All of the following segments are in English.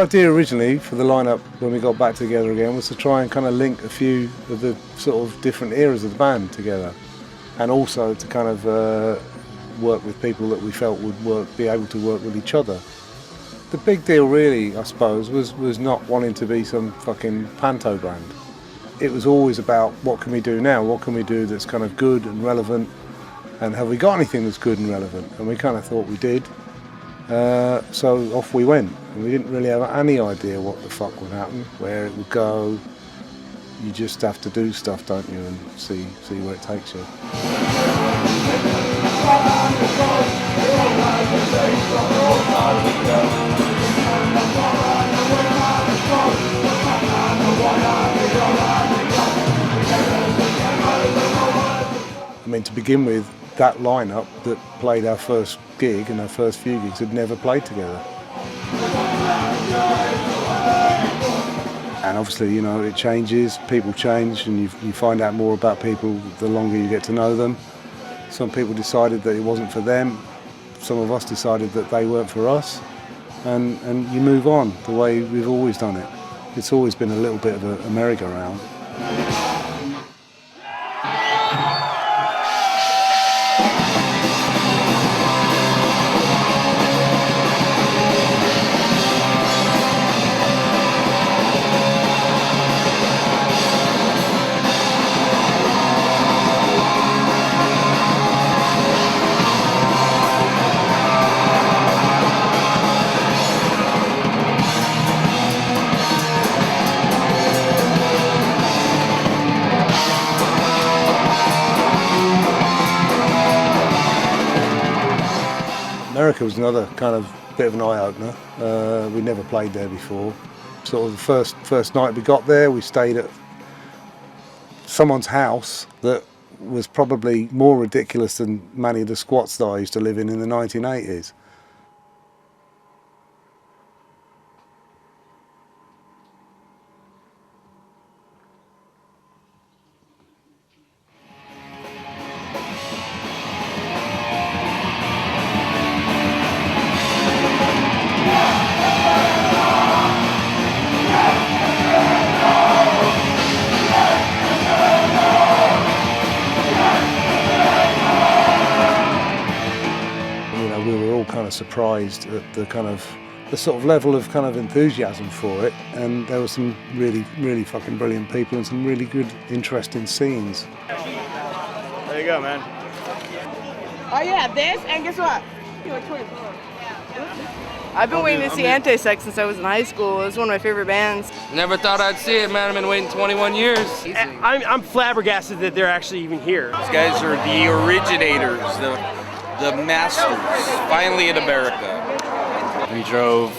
idea originally for the lineup when we got back together again was to try and kind of link a few of the sort of different eras of the band together, and also to kind of work with people that we felt would be able to work with each other. The big deal really, I suppose, was not wanting to be some fucking panto brand. It was always about what can we do now, what can we do that's kind of good and relevant, and have we got anything that's good and relevant? And we kind of thought we did. So off we went, and we didn't really have any idea what the fuck would happen, where it would go. You just have to do stuff, don't you, and see where it takes you. I mean, to begin with, that lineup that played our first gig and our first few gigs had never played together. And obviously, you know, it changes, people change, and you find out more about people the longer you get to know them. Some people decided that it wasn't for them, some of us decided that they weren't for us, and you move on the way we've always done it. It's always been a little bit of a merry-go-round. America was another kind of bit of an eye-opener. We'd never played there before. Sort of the first night we got there, we stayed at someone's house that was probably more ridiculous than many of the squats that I used to live in the 1980s. Surprised at the sort of level of kind of enthusiasm for it, and there were some really fucking brilliant people and some really good, interesting scenes. There you go, man. Oh yeah, this, and guess what? I've been waiting to see Antisect since I was in high school. It was one of my favorite bands. Never thought I'd see it, man. I've been waiting 21 years. I'm flabbergasted that they're actually even here. These guys are the originators, the masters, finally in America. We drove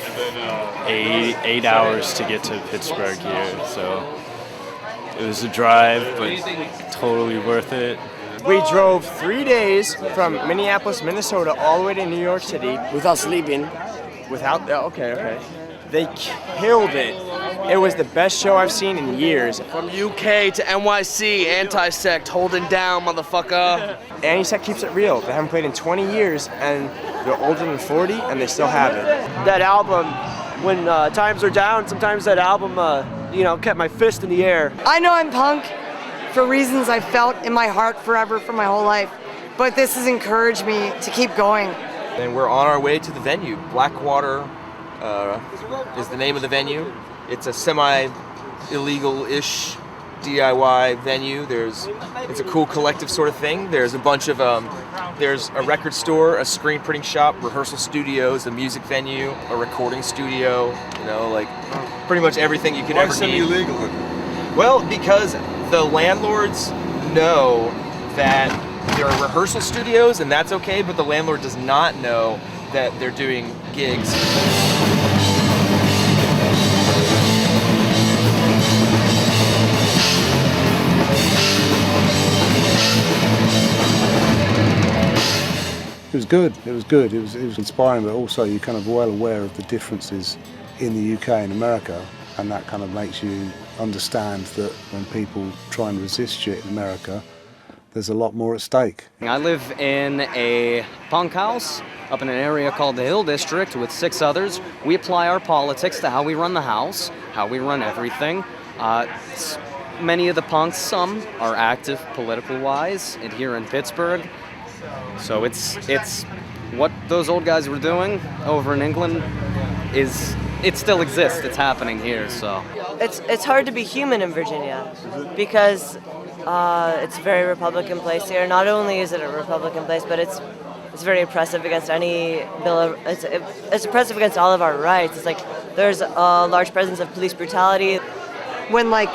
8 hours to get to Pittsburgh here, so it was a drive, but totally worth it. We drove 3 days from Minneapolis, Minnesota, all the way to New York City. Without sleeping. Okay. They killed it. It was the best show I've seen in years. From UK to NYC, Antisect holding down, motherfucker. Antisect keeps it real. They haven't played in 20 years, and they're older than 40, and they still have it. That album, when times are down, sometimes that album, kept my fist in the air. I know I'm punk for reasons I've felt in my heart forever for my whole life, but this has encouraged me to keep going. And we're on our way to the venue. Blackwater is the name of the venue. It's a semi-illegal-ish DIY venue. It's a cool collective sort of thing. There's a bunch of, there's a record store, a screen printing shop, rehearsal studios, a music venue, a recording studio, pretty much everything you could ever need. Why illegal? Well, because the landlords know that there are rehearsal studios, and that's okay, but the landlord does not know that they're doing gigs. It was good. It was good. It was inspiring, but also you're kind of well aware of the differences in the UK and America, and that kind of makes you understand that when people try and resist shit in America, there's a lot more at stake. I live in a punk house up in an area called the Hill District with 6 others. We apply our politics to how we run the house, how we run everything. Many of the punks, some are active political-wise here in Pittsburgh. So it's what those old guys were doing over in England it still exists. It's happening here. So it's hard to be human in Virginia because it's a very Republican place here. Not only is it a Republican place, but it's very oppressive against any bill of, it's oppressive against all of our rights. It's like there's a large presence of police brutality. When like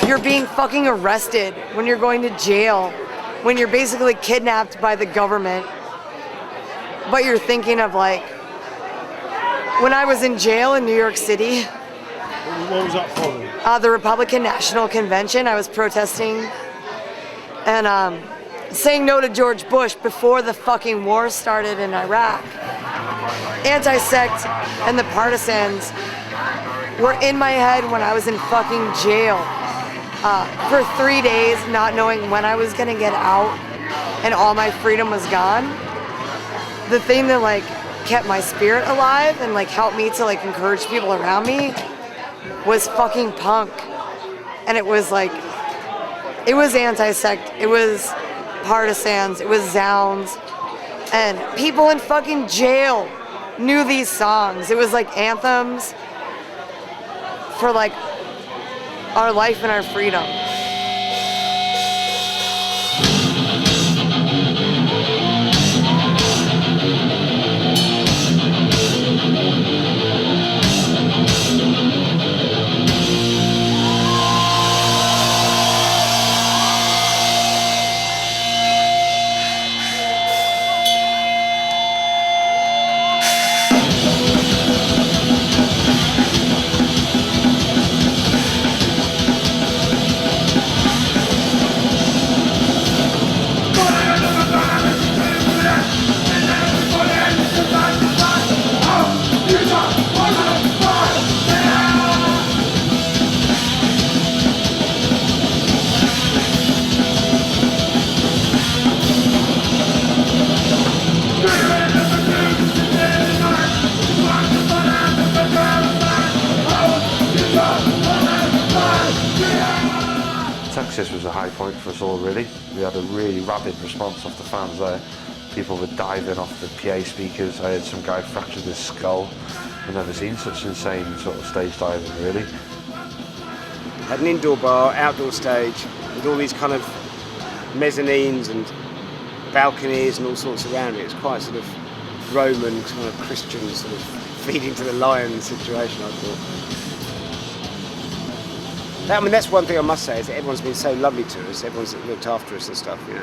you're being fucking arrested, when you're going to jail, when you're basically kidnapped by the government, but you're thinking of like, when I was in jail in New York City. What was that for? The Republican National Convention. I was protesting and saying no to George Bush before the fucking war started in Iraq. Antisect and the partisans were in my head when I was in fucking jail for 3 days, not knowing when I was gonna get out and all my freedom was gone. The thing that like kept my spirit alive and like helped me to like encourage people around me was fucking punk. And it was like, it was Antisect, it was partisans, it was Zounds, and people in fucking jail knew these songs. It was like anthems for like our life and our freedom. Texas was a high point for us all, really. We had a really rapid response off the fans there. People were diving off the PA speakers. I heard some guy fractured his skull. I've never seen such insane sort of stage diving, really. Had an indoor bar, outdoor stage, with all these kind of mezzanines and balconies and all sorts around it. It was quite sort of Roman, kind of Christian sort of feeding to the lion situation, I thought. I mean, that's one thing I must say, is that everyone's been so lovely to us, everyone's looked after us and stuff, you know.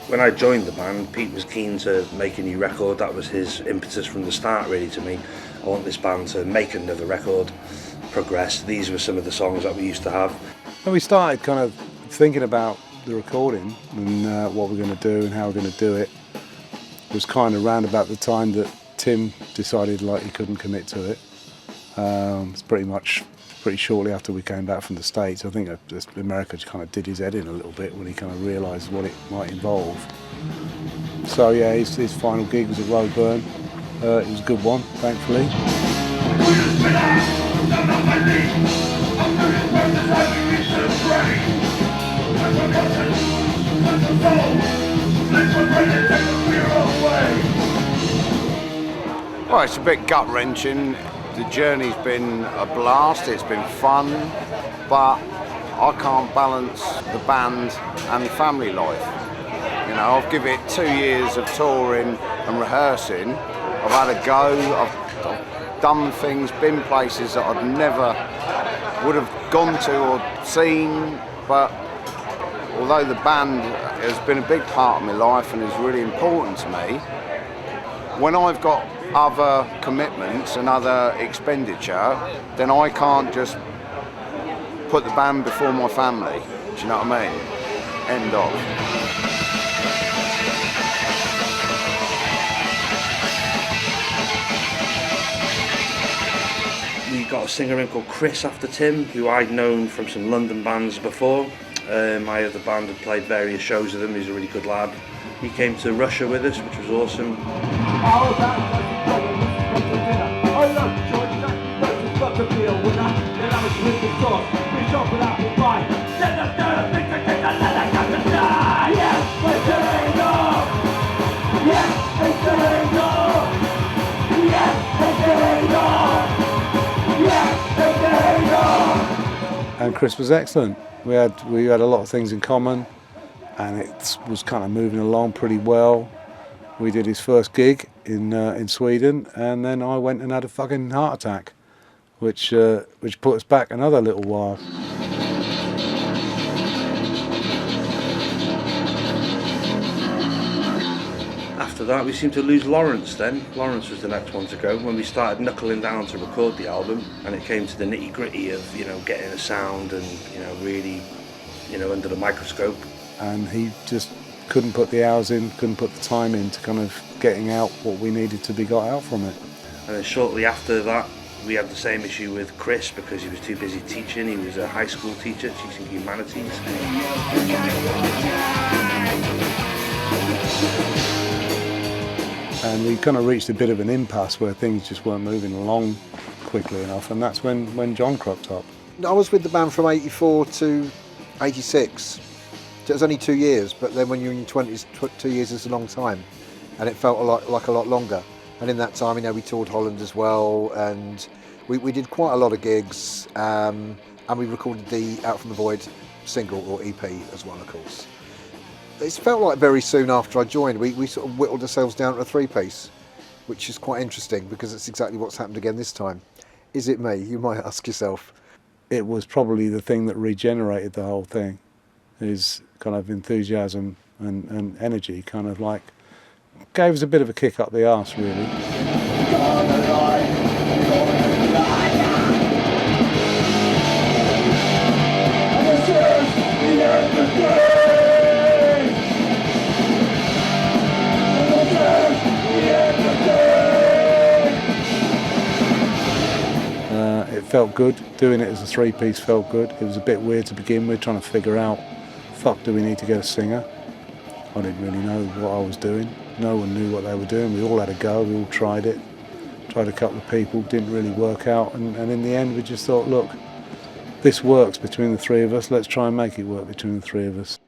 When I joined the band, Pete was keen to make a new record. That was his impetus from the start, really, to me. I want this band to make another record, progress. These were some of the songs that we used to have. And we started kind of thinking about the recording and what we're going to do and how we're going to do it. It was kind of round about the time that Tim decided like he couldn't commit to it. It's pretty shortly after we came back from the States. I think America just kind of did his head in a little bit when he kind of realised what it might involve. So yeah, his final gig was at Roadburn. It was a good one, thankfully. Well, it's a bit gut-wrenching. The journey's been a blast, it's been fun, but I can't balance the band and family life. You know, I've given it 2 years of touring and rehearsing. I've had a go, I've done things, been places that I'd never would have gone to or seen, but although the band has been a big part of my life and is really important to me, when I've got other commitments and other expenditure, then I can't just put the band before my family. Do you know what I mean? End of. We got a singer in called Chris after Tim, who I'd known from some London bands before. My other band had played various shows with him. He's a really good lad. He came to Russia with us, which was awesome. And Chris was excellent. We had a lot of things in common, and it was kind of moving along pretty well. We did his first gig in Sweden, and then I went and had a fucking heart attack, which put us back another little while. After that, we seemed to lose Lawrence then. Lawrence was the next one to go when we started knuckling down to record the album, and it came to the nitty-gritty of, you know, getting a sound and, you know, really, you know, under the microscope. And he just couldn't put the hours in, couldn't put the time in to kind of getting out what we needed to be got out from it. And then shortly after that, we had the same issue with Chris because he was too busy teaching. He was a high school teacher teaching humanities. And we kind of reached a bit of an impasse where things just weren't moving along quickly enough, and that's when John cropped up. I was with the band from 84 to 86. It was only 2 years, but then when you're in your 20s, 2 years is a long time, and it felt like a lot longer. And in that time, you know, we toured Holland as well, and we did quite a lot of gigs, and we recorded the Out From The Void single, or EP as well, of course. It felt like very soon after I joined, we sort of whittled ourselves down to a three-piece, which is quite interesting because it's exactly what's happened again this time. Is it me? You might ask yourself. It was probably the thing that regenerated the whole thing, is kind of enthusiasm and energy, kind of like gave us a bit of a kick up the arse, really. It felt good, doing it as a three-piece felt good. It was a bit weird to begin with, trying to figure out, fuck, do we need to get a singer? I didn't really know what I was doing. No one knew what they were doing. We all had a go, we all tried it. Tried a couple of people, didn't really work out, and in the end we just thought, look, this works between the three of us, let's try and make it work between the three of us.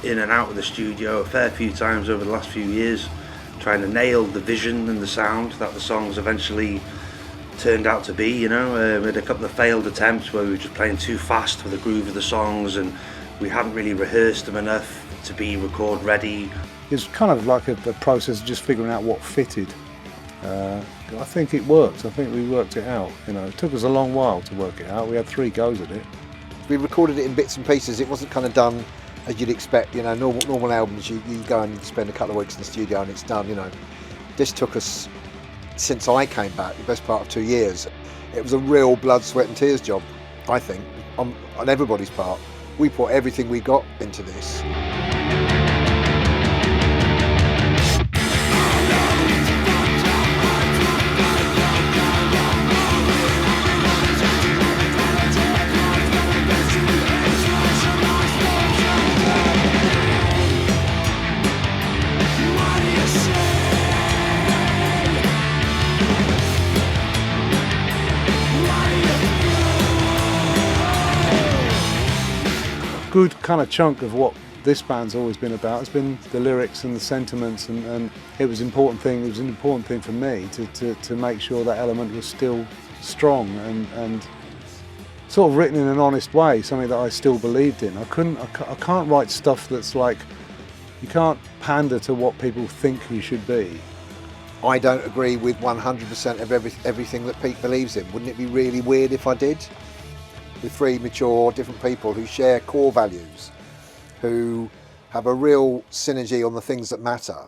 In and out of the studio a fair few times over the last few years, trying to nail the vision and the sound that the songs eventually turned out to be, you know. We had a couple of failed attempts where we were just playing too fast for the groove of the songs, and we hadn't really rehearsed them enough to be record ready. It's kind of like a process of just figuring out what fitted. I think it worked. I think we worked it out. You know, it took us a long while to work it out. We had 3 goes at it. We recorded it in bits and pieces. It wasn't kind of done as you'd expect, you know. Normal albums, you go and spend a couple of weeks in the studio and it's done, you know. This took us, since I came back, the best part of 2 years. It was a real blood, sweat and tears job, I think, on everybody's part. We put everything we got into this. good kind of chunk of what this band's always been about has been the lyrics and the sentiments, and it was an important thing for me to make sure that element was still strong and sort of written in an honest way, something that I still believed in. I can't write stuff that's like, you can't pander to what people think you should be. I don't agree with 100% of everything that Pete believes in. Wouldn't it be really weird if I did? With three mature, different people who share core values, who have a real synergy on the things that matter.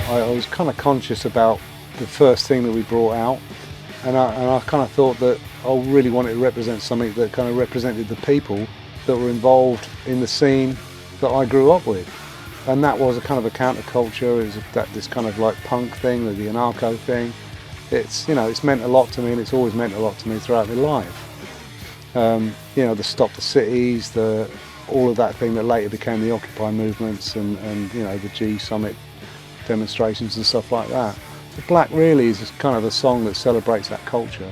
I was kind of conscious about the first thing that we brought out, and I kind of thought that I really wanted to represent something that kind of represented the people that were involved in the scene that I grew up with, and that was a kind of a counterculture. It was this kind of like punk thing, the anarcho thing. It's, you know, it's meant a lot to me, and it's always meant a lot to me throughout my life. You know, the Stop the Cities, all of that thing that later became the Occupy movements, and you know, the G Summit demonstrations and stuff like that. The Black really is just kind of a song that celebrates that culture.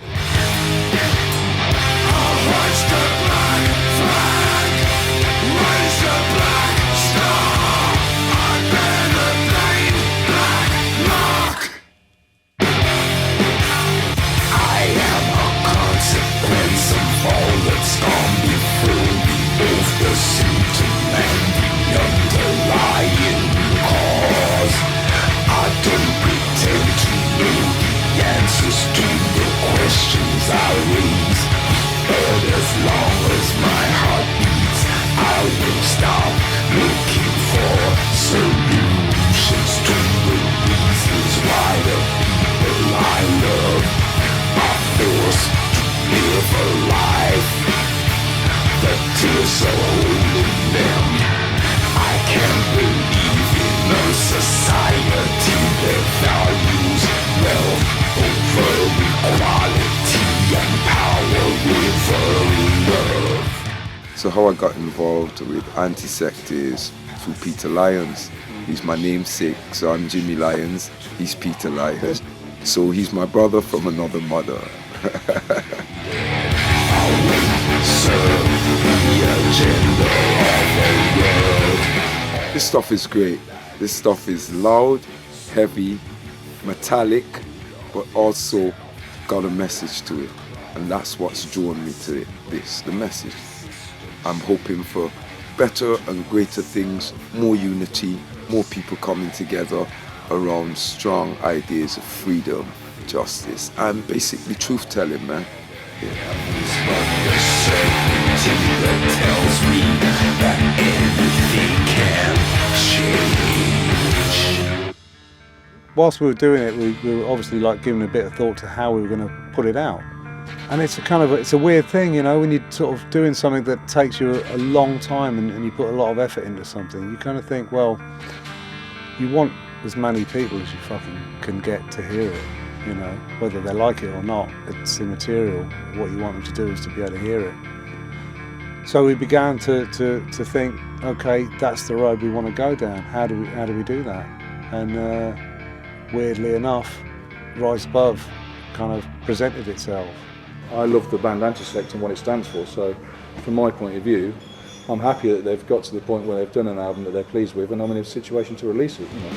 So how I got involved with Antisect is through Peter Lyons. He's my namesake, so I'm Jimmy Lyons, he's Peter Lyons. So he's my brother from another mother. This stuff is great. This stuff is loud, heavy, metallic, but also got a message to it. And that's what's drawn me to this, the message. I'm hoping for better and greater things, more unity, more people coming together around strong ideas of freedom, justice, and basically truth-telling, man. Whilst we were doing it, we were obviously like giving a bit of thought to how we were going to put it out. And it's a weird thing, you know, when you're sort of doing something that takes you a long time and you put a lot of effort into something, you kind of think, well, you want as many people as you fucking can get to hear it, you know, whether they like it or not, it's immaterial. What you want them to do is to be able to hear it. So we began to think, okay, that's the road we want to go down. How do we do that? And weirdly enough, Rise Above kind of presented itself. I love the band Antisect and what it stands for, so from my point of view, I'm happy that they've got to the point where they've done an album that they're pleased with, and I'm in a situation to release it, you know.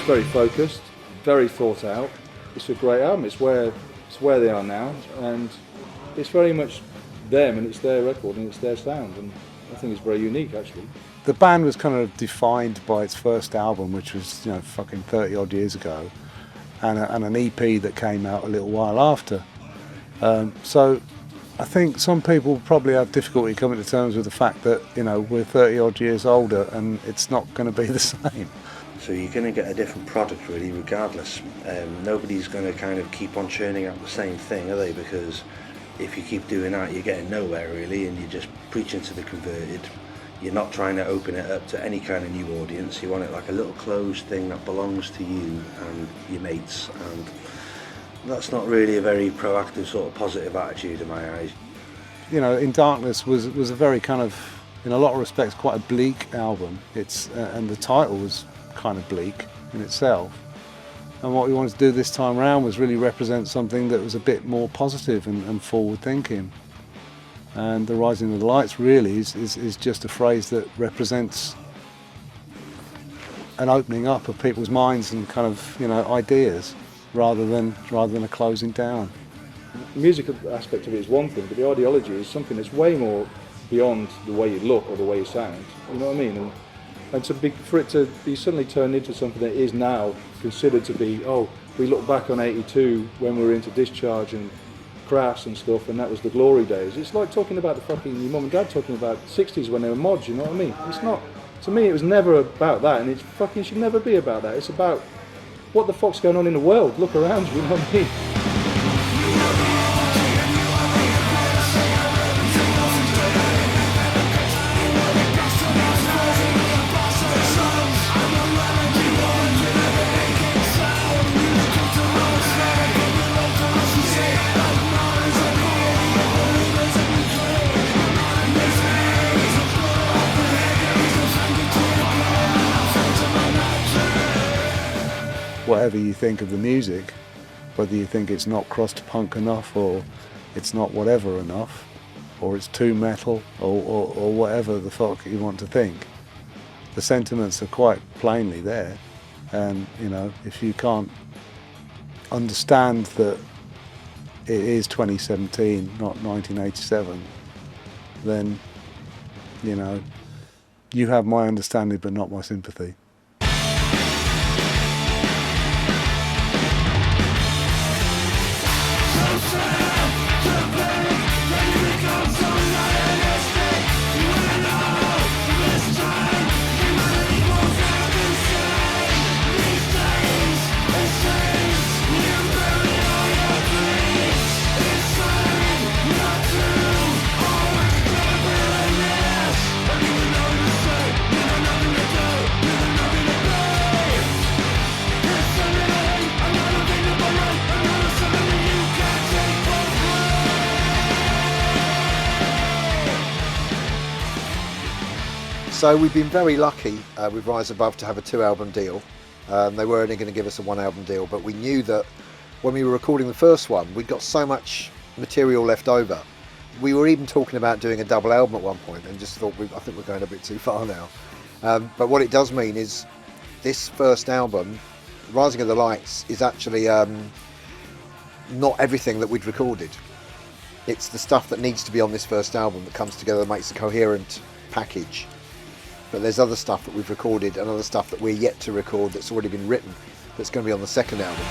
Very focused, very thought out. It's a great album. It's where they are now, and it's very much them, and it's their record, and it's their sound, and I think it's very unique actually. the band was kind of defined by its first album, which was, you know, fucking 30 odd years ago, and an EP that came out a little while after. So I think some people probably have difficulty coming to terms with the fact that, you know, we're 30 odd years older and it's not going to be the same. So you're going to get a different product really regardless. Nobody's going to kind of keep on churning out the same thing, are they? Because if you keep doing that, you're getting nowhere really, and you're just preaching to the converted. You're not trying to open it up to any kind of new audience. You want it like a little closed thing that belongs to you and your mates, and that's not really a very proactive sort of positive attitude in my eyes. You know, In Darkness was a very kind of, in a lot of respects, quite a bleak album. It's and the title was kind of bleak in itself. And what we wanted to do this time around was really represent something that was a bit more positive and forward-thinking. And The Rising of the Lights really is just a phrase that represents an opening up of people's minds and kind of, you know, ideas, rather than a closing down. The musical aspect of it is one thing, but the ideology is something that's way more beyond the way you look or the way you sound. You know what I mean? And for it to be suddenly turned into something that is now considered to be, oh, we look back on 82 when we were into Discharge and Crass and stuff, and that was the glory days. It's like talking about the fucking, your mum and dad talking about 60s when they were mods, you know what I mean? It's not, to me it was never about that, and it fucking should never be about that. It's about what the fuck's going on in the world. Look around you, you know what I mean? Whatever you think of the music, whether you think it's not crossed punk enough, or it's not whatever enough, or it's too metal, or whatever the fuck you want to think, the sentiments are quite plainly there. And, you know, if you can't understand that it is 2017, not 1987, then, you know, you have my understanding but not my sympathy. So we've been very lucky with Rise Above to have a 2-album deal. They were only going to give us a 1-album deal, but we knew that when we were recording the first one, we'd got so much material left over. We were even talking about doing a double album at one point, and just thought, I think we're going a bit too far now. But what it does mean is this first album, Rising of the Lights, is actually not everything that we'd recorded. It's the stuff that needs to be on this first album that comes together and makes a coherent package. But there's other stuff that we've recorded and other stuff that we're yet to record that's already been written that's going to be on the second album.